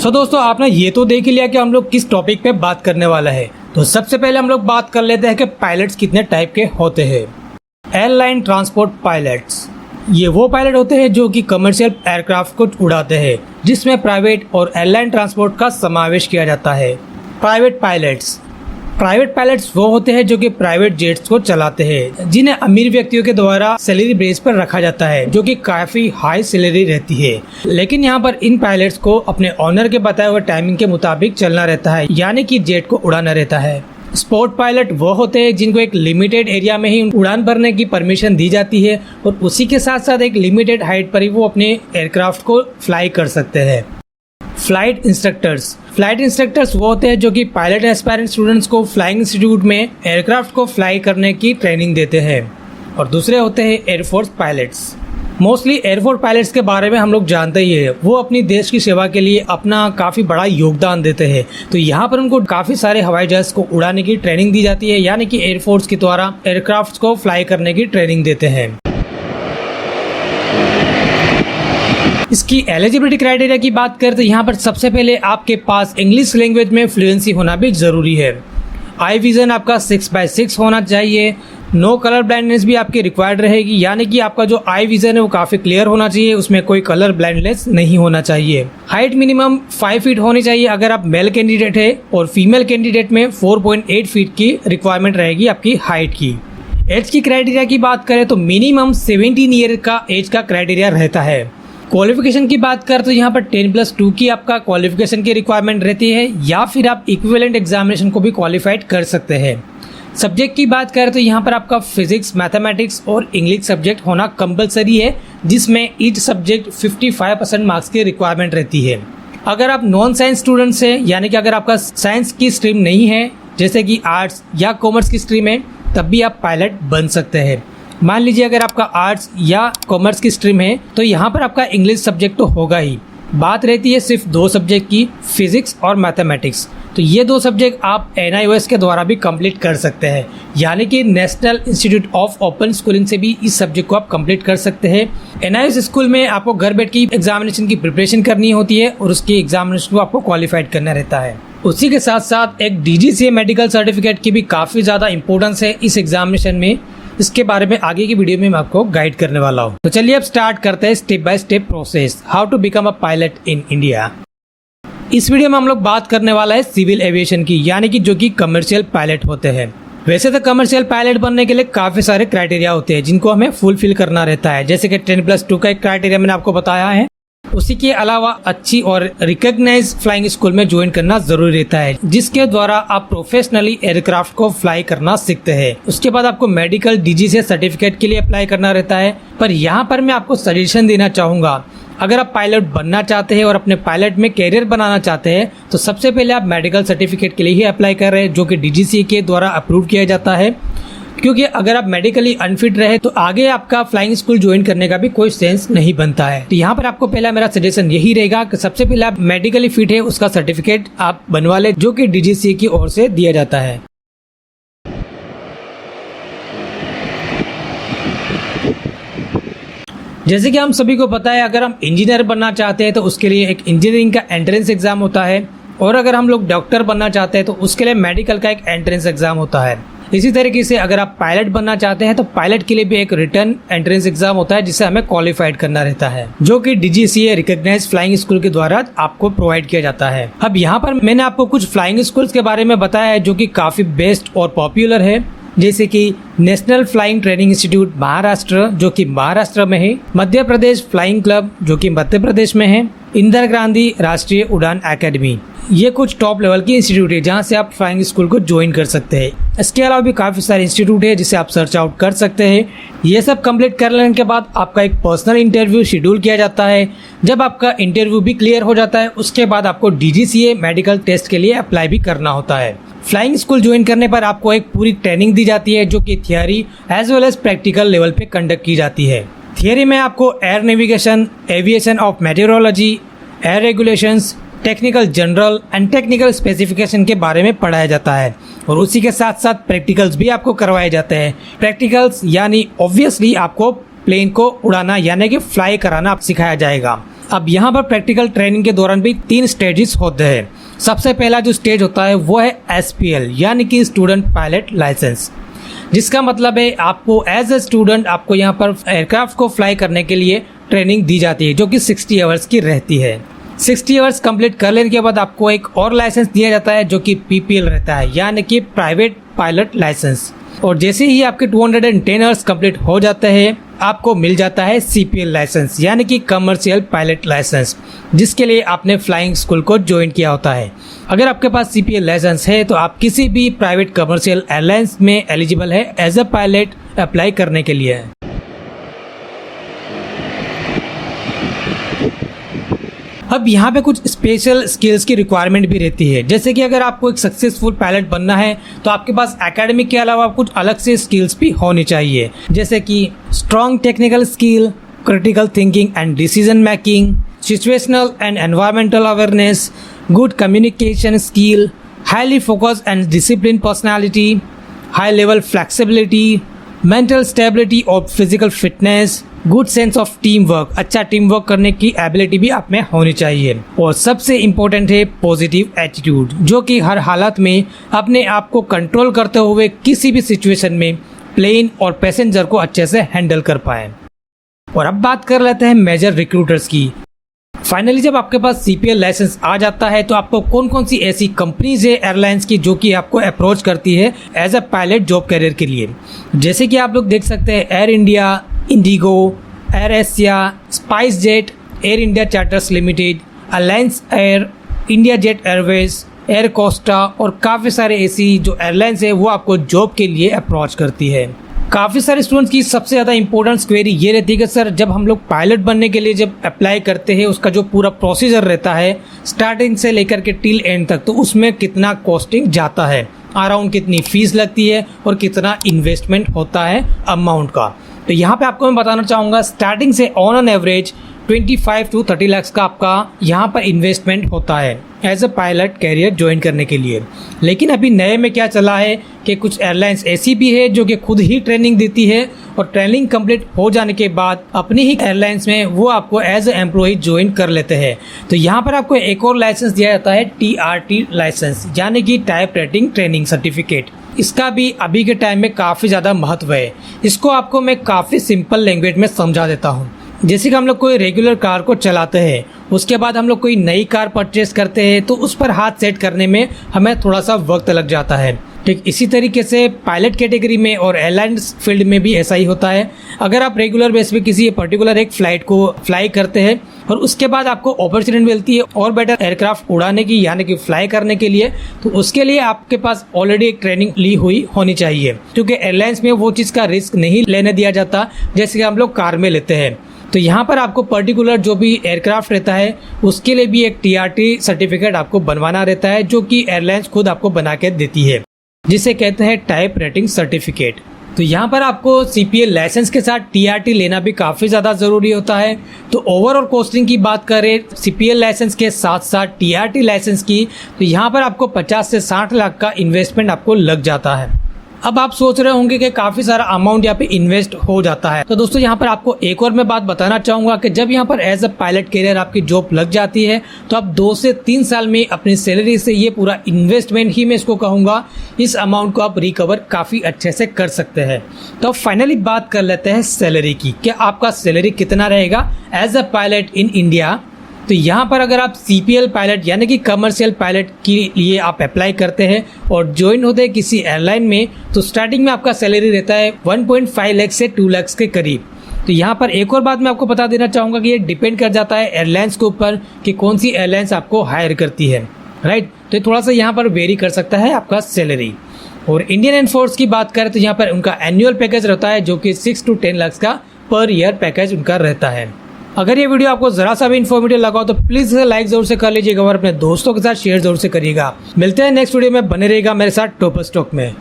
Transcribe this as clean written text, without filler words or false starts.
सो दोस्तों, आपने ये तो देख लिया कि हम लोग किस टॉपिक पे बात करने वाला है। तो सबसे पहले हम लोग बात कर लेते हैं कि पायलट्स कितने टाइप के होते हैं। एयरलाइन ट्रांसपोर्ट पायलट्स, ये वो पायलट होते हैं जो कि कमर्शियल एयरक्राफ्ट को उड़ाते हैं, जिसमें प्राइवेट और एयरलाइन ट्रांसपोर्ट का समावेश किया जाता है। प्राइवेट पायलट्स वो होते हैं जो कि प्राइवेट जेट्स को चलाते हैं, जिन्हें अमीर व्यक्तियों के द्वारा सैलरी बेस पर रखा जाता है, जो कि काफी हाई सैलरी रहती है। लेकिन यहाँ पर इन पायलट्स को अपने ऑनर के बताए हुए टाइमिंग के मुताबिक चलना रहता है, यानी कि जेट को उड़ाना रहता है। स्पोर्ट पायलट वो होते हैं जिनको एक लिमिटेड एरिया में ही उड़ान भरने की परमिशन दी जाती है और उसी के साथ साथ एक लिमिटेड हाइट पर ही वो अपने एयरक्राफ्ट को फ्लाई कर सकते हैं। फ्लाइट इंस्ट्रक्टर्स वो होते हैं जो कि पायलट एस्पायरेंट स्टूडेंट्स को फ्लाइंग इंस्टीट्यूट में एयरक्राफ्ट को फ्लाई करने की ट्रेनिंग देते हैं। और दूसरे होते हैं air force pilots. Mostly air force pilots के बारे में हम लोग जानते ही है, वो अपनी देश की सेवा के लिए अपना काफी बड़ा योगदान देते हैं। तो यहाँ पर उनको काफी सारे हवाई जहाज को उड़ाने की ट्रेनिंग दी जाती है, यानी कि एयरफोर्स के द्वारा एयरक्राफ्ट को फ्लाई करने की ट्रेनिंग देते हैं। इसकी एलिजिबिलिटी क्राइटेरिया की बात करें तो यहाँ पर सबसे पहले आपके पास इंग्लिश लैंग्वेज में फ्लुएंसी होना भी जरूरी है। आई विजन आपका 6/6 होना चाहिए। नो कलर ब्लाइंडनेस भी आपकी रिक्वायर्ड रहेगी, यानी कि आपका जो आई विजन है वो काफी क्लियर होना चाहिए, उसमें कोई कलर ब्लाइंडनेस नहीं होना चाहिए। हाइट मिनिमम 5 फीट होनी चाहिए अगर आप मेल कैंडिडेट है, और फीमेल कैंडिडेट में 4.8 फीट की रिक्वायरमेंट रहेगी आपकी हाइट की। एज की क्राइटेरिया की बात करें तो मिनिमम 17 ईयर का एज का क्राइटेरिया रहता है। क्वालिफिकेशन की बात करें तो यहाँ पर 10+2 की आपका क्वालिफिकेशन की रिक्वायरमेंट रहती है, या फिर आप इक्विवेलेंट एग्जामिनेशन को भी क्वालिफाइड कर सकते हैं। सब्जेक्ट की बात करें तो यहाँ पर आपका फिजिक्स, मैथमेटिक्स और इंग्लिश सब्जेक्ट होना कंपलसरी है, जिसमें ईच सब्जेक्ट 55% मार्क्स की रिक्वायरमेंट रहती है। अगर आप नॉन साइंस स्टूडेंट्स हैं, यानी कि अगर आपका साइंस की स्ट्रीम नहीं है, जैसे कि आर्ट्स या कॉमर्स की स्ट्रीम है, तब भी आप पायलट बन सकते हैं। मान लीजिए अगर आपका आर्ट्स या कॉमर्स की स्ट्रीम है तो यहाँ पर आपका इंग्लिश सब्जेक्ट तो होगा ही। बात रहती है सिर्फ 2 सब्जेक्ट की, फिजिक्स और मैथमेटिक्स। तो ये 2 सब्जेक्ट आप NIOS के द्वारा भी कंप्लीट कर सकते हैं, यानी कि national institute of open schooling से भी इस सब्जेक्ट को आप कंप्लीट कर सकते हैं। NIOS स्कूल में आपको घर बैठ के एग्जामिनेशन की प्रिपरेशन करनी होती है और उसकी एग्जामिनेशन को आपको क्वालिफाइड करना रहता है। उसी के साथ साथ एक DGCA मेडिकल सर्टिफिकेट की भी काफी ज्यादा इंपॉर्टेंस है इस एग्जामिनेशन में। इसके बारे में आगे की वीडियो में मैं आपको गाइड करने वाला हूँ। तो चलिए अब स्टार्ट करते हैं step by step process, how to become a pilot in India. इस वीडियो में हम लोग बात करने वाला है सिविल एविएशन की, यानी कि जो कि कमर्शियल पायलट होते हैं। वैसे तो कमर्शियल पायलट बनने के लिए काफी सारे क्राइटेरिया होते हैं जिनको हमें फुलफिल करना रहता है, जैसे कि 10+2 का एक क्राइटेरिया मैंने आपको बताया है। उसी के अलावा अच्छी और रिकॉग्नाइज फ्लाइंग स्कूल में ज्वाइन करना जरूरी रहता है, जिसके द्वारा आप प्रोफेशनली एयरक्राफ्ट को फ्लाई करना सीखते हैं। उसके बाद आपको मेडिकल DGCA सर्टिफिकेट के लिए अप्लाई करना रहता है। पर यहाँ पर मैं आपको सजेशन देना चाहूंगा, अगर आप पायलट बनना चाहते हैं और अपने पायलट में कैरियर बनाना चाहते हैं तो सबसे पहले आप मेडिकल सर्टिफिकेट के लिए ही अप्लाई कर रहे हैं, जो कि DGCA के द्वारा अप्रूव किया जाता है। क्योंकि अगर आप मेडिकली अनफिट रहे तो आगे आपका फ्लाइंग स्कूल ज्वाइन करने का भी कोई सेंस नहीं बनता है। तो यहाँ पर आपको पहला मेरा सजेशन यही रहेगा कि सबसे पहले आप मेडिकली फिट है उसका सर्टिफिकेट आप बनवा ले, जो कि DGCA की ओर से दिया जाता है। जैसे कि हम सभी को पता है, अगर हम इंजीनियर बनना चाहते हैं तो उसके लिए एक इंजीनियरिंग का एंट्रेंस एग्जाम होता है, और अगर हम लोग डॉक्टर बनना चाहते हैं तो उसके लिए मेडिकल का एक एंट्रेंस एग्जाम होता है। इसी तरीके से अगर आप पायलट बनना चाहते हैं तो पायलट के लिए भी एक रिटर्न एंट्रेंस एग्जाम होता है, जिसे हमें क्वालिफाइड करना रहता है, जो कि DGCA रिकॉग्नाइज्ड फ्लाइंग स्कूल के द्वारा आपको प्रोवाइड किया जाता है। अब यहाँ पर मैंने आपको कुछ फ्लाइंग स्कूल्स के बारे में बताया है जो कि काफी बेस्ट और पॉपुलर है, जैसे कि national flying training institute Maharashtra, जो कि महाराष्ट्र में है, मध्य प्रदेश फ्लाइंग क्लब, जो कि मध्य प्रदेश में है, इंदिरा गांधी राष्ट्रीय उड़ान एकेडमी। ये कुछ टॉप लेवल की इंस्टीट्यूट है जहां से आप फ्लाइंग स्कूल को ज्वाइन कर सकते हैं। इसके अलावा भी काफी सारे इंस्टीट्यूट है जिसे आप सर्च आउट कर सकते हैं। ये सब कंप्लीट कर लेने के बाद आपका एक पर्सनल इंटरव्यू शेड्यूल किया जाता है। जब आपका इंटरव्यू भी क्लियर हो जाता है, उसके बाद आपको DGCA मेडिकल टेस्ट के लिए अप्लाई भी करना होता है। फ्लाइंग स्कूल ज्वाइन करने पर आपको एक पूरी ट्रेनिंग दी जाती है, जो कि theory as well as practical level पे कंडक्ट की जाती है। थियरी में आपको air navigation, aviation of meteorology, air regulations, technical general and technical specification के बारे में पढ़ाया जाता है, और उसी के साथ साथ प्रैक्टिकल्स भी आपको करवाए जाते हैं। प्रैक्टिकल्स यानी ऑब्वियसली आपको प्लेन को उड़ाना यानी कि फ्लाई कराना सिखाया जाएगा। अब यहाँ पर प्रैक्टिकल ट्रेनिंग के दौरान भी 3 स्टेजेस होते हैं। सबसे पहला जो स्टेज होता है वो है SPL यानी कि स्टूडेंट पायलट लाइसेंस, जिसका मतलब है आपको एज ए स्टूडेंट आपको यहाँ पर एयरक्राफ्ट को फ्लाई करने के लिए ट्रेनिंग दी जाती है, जो कि 60 आवर्स की रहती है। 60 आवर्स कंप्लीट कर लेने के बाद आपको एक और लाइसेंस दिया जाता है जो कि PPL रहता है यानी कि प्राइवेट पायलट लाइसेंस। और जैसे ही आपके 210 आवर्स कंप्लीट हो जाते हैं आपको मिल जाता है CPL लाइसेंस यानी कि कमर्शियल पायलट लाइसेंस, जिसके लिए आपने फ्लाइंग स्कूल को ज्वाइन किया होता है। अगर आपके पास CPL लाइसेंस है तो आप किसी भी प्राइवेट कमर्शियल एयरलाइंस में एलिजिबल है एज अ पायलट अप्लाई करने के लिए। अब यहाँ पे कुछ स्पेशल स्किल्स की रिक्वायरमेंट भी रहती है, जैसे कि अगर आपको एक सक्सेसफुल पायलट बनना है तो आपके पास एकेडमिक के अलावा कुछ अलग से स्किल्स भी होनी चाहिए, जैसे कि strong technical skill, critical thinking and decision making, situational and environmental awareness, good communication skill, highly focused and discipline personality, high level flexibility, mental stability और physical fitness, good sense of team work, अच्छा team work करने की ability भी आप में होनी चाहिए। और सबसे इम्पोर्टेंट है पॉजिटिव एटीट्यूड, जो कि हर हालत में अपने आप को कंट्रोल करते हुए किसी भी सिचुएशन में प्लेन और पैसेंजर को अच्छे से हैंडल कर पाए। और अब बात कर लेते हैं मेजर रिक्रूटर्स की। फाइनली जब आपके पास CPL लाइसेंस आ जाता है तो आपको कौन कौन सी ऐसी कंपनीज है एयरलाइंस की जो कि आपको अप्रोच करती है as a pilot job career के लिए, जैसे कि आप लोग देख सकते हैं Air India, IndiGo, Air Asia, Spice Jet, Air India Charters Limited, Alliance Air, India Jet Airways, Air Costa और काफ़ी सारे ऐसी जो एयरलाइंस है वो आपको जॉब के लिए अप्रोच करती है। काफ़ी सारे स्टूडेंट्स की सबसे ज़्यादा इंपॉर्टेंट क्वेरी ये रहती है कि सर जब हम लोग पायलट बनने के लिए जब अप्लाई करते हैं उसका जो पूरा प्रोसीजर रहता है स्टार्टिंग से लेकर के टिल एंड तक, तो उसमें कितना कॉस्टिंग जाता है, अराउंड कितनी फीस लगती है और कितना इन्वेस्टमेंट होता है अमाउंट का। तो यहाँ पे आपको मैं बताना चाहूँगा स्टार्टिंग से ऑन एवरेज 25 to 30 लाख का आपका यहाँ पर इन्वेस्टमेंट होता है as a pilot career join करने के लिए। लेकिन अभी नए में क्या चला है कि कुछ एयरलाइंस ऐसी भी है जो कि खुद ही ट्रेनिंग देती है और ट्रेनिंग कंप्लीट हो जाने के बाद अपनी ही एयरलाइंस में वो आपको एज अ एम्प्लॉय ज्वाइन कर लेते हैं। तो यहाँ पर आपको एक और लाइसेंस दिया जाता है TRT लाइसेंस यानी कि टाइप रेटिंग ट्रेनिंग सर्टिफिकेट। इसका भी अभी के टाइम में काफ़ी ज़्यादा महत्व है। इसको आपको मैं काफ़ी सिंपल लैंग्वेज में समझा देता हूँ। जैसे कि हम लोग कोई रेगुलर कार को चलाते हैं, उसके बाद हम लोग कोई नई कार परचेस करते हैं तो उस पर हाथ सेट करने में हमें थोड़ा सा वक्त लग जाता है। ठीक इसी तरीके से पायलट कैटेगरी में और एयरलाइंस फील्ड में भी ऐसा ही होता है। अगर आप रेगुलर बेस पे किसी पर्टिकुलर एक फ्लाइट को फ्लाई करते हैं और उसके बाद आपको अपॉर्चुनिटी मिलती है और बेटर एयरक्राफ्ट उड़ाने की यानी कि फ्लाई करने के लिए, तो उसके लिए आपके पास ऑलरेडी एक ट्रेनिंग ली हुई होनी चाहिए, क्योंकि एयरलाइंस में वो चीज़ का रिस्क नहीं लेने दिया जाता जैसे कि हम लोग कार में लेते हैं। तो यहाँ पर आपको पर्टिकुलर जो भी एयरक्राफ्ट रहता है उसके लिए भी एक TRT सर्टिफिकेट आपको बनवाना रहता है, जो कि एयरलाइंस खुद आपको बना के देती है, जिसे कहते हैं टाइप रेटिंग सर्टिफिकेट। तो यहाँ पर आपको CPL लाइसेंस के साथ TRT लेना भी काफ़ी ज़्यादा ज़रूरी होता है। तो ओवरऑल कॉस्टिंग की बात करें CPL लाइसेंस के साथ साथ TRT लाइसेंस की, तो यहाँ पर आपको 50 से 60 लाख का इन्वेस्टमेंट आपको लग जाता है। अब आप सोच रहे होंगे कि काफ़ी सारा अमाउंट यहाँ पे इन्वेस्ट हो जाता है। तो दोस्तों यहाँ पर आपको एक और मैं बात बताना चाहूँगा कि जब यहाँ पर एज अ पायलट कैरियर आपकी जॉब लग जाती है तो आप 2 से 3 साल में अपनी सैलरी से ये पूरा इन्वेस्टमेंट ही मैं इसको कहूँगा, इस अमाउंट को आप रिकवर काफ़ी अच्छे से कर सकते हैं। तो फाइनली बात कर लेते हैं सैलरी की, कि आपका सैलरी कितना रहेगा as a pilot in India. तो यहाँ पर अगर आप CPL पायलट यानी कि कमर्शियल पायलट के लिए आप अप्लाई करते हैं और ज्वाइन होते हैं किसी एयरलाइन में, तो स्टार्टिंग में आपका सैलरी रहता है 1.5 लाख से 2 लाख के करीब। तो यहाँ पर एक और बात मैं आपको बता देना चाहूँगा कि ये डिपेंड कर जाता है एयरलाइंस के ऊपर कि कौन सी एयरलाइंस आपको हायर करती है, राइट। तो थोड़ा सा यहाँ पर वेरी कर सकता है आपका सैलरी। और इंडियन एयरफोर्स की बात करें तो यहाँ पर उनका एनुअल पैकेज रहता है जो कि 6 to 10 लाख का पर ईयर पैकेज उनका रहता है। अगर ये वीडियो आपको जरा सा भी इन्फॉर्मेटिव लगा हो तो प्लीज इसे लाइक जरूर से कर लीजिएगा और अपने दोस्तों के साथ शेयर जरूर से करिएगा। मिलते हैं नेक्स्ट वीडियो में, बने रहेगा मेरे साथ टॉपर स्टॉक में।